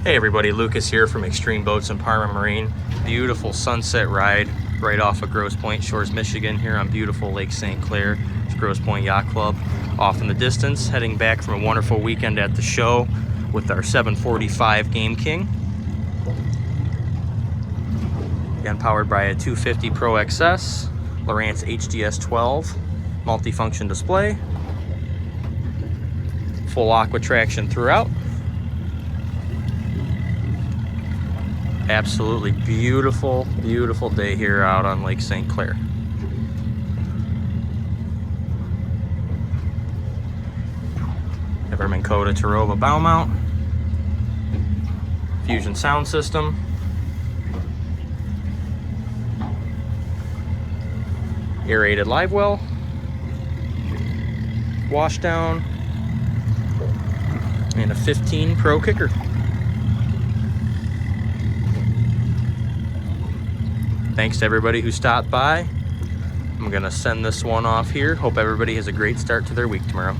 Hey everybody, Lucas here from Extreme Boats and Parma Marine. Beautiful sunset ride right off of Grosse Pointe Shores, Michigan, here on beautiful Lake St. Clair. It's Grosse Pointe Yacht Club. Off in the distance, heading back from a wonderful weekend at the show with our 745 Game King. Again, powered by a 250 Pro XS, Lowarance HDS 12, multifunction display, full aqua traction throughout. Absolutely beautiful, beautiful day here out on Lake St. Clair. Have our Minn Kota Taroba bow mount, Fusion sound system, aerated live well, wash down, and a 15 Pro kicker. Thanks to everybody who stopped by. I'm gonna send this one off here. Hope everybody has a great start to their week tomorrow.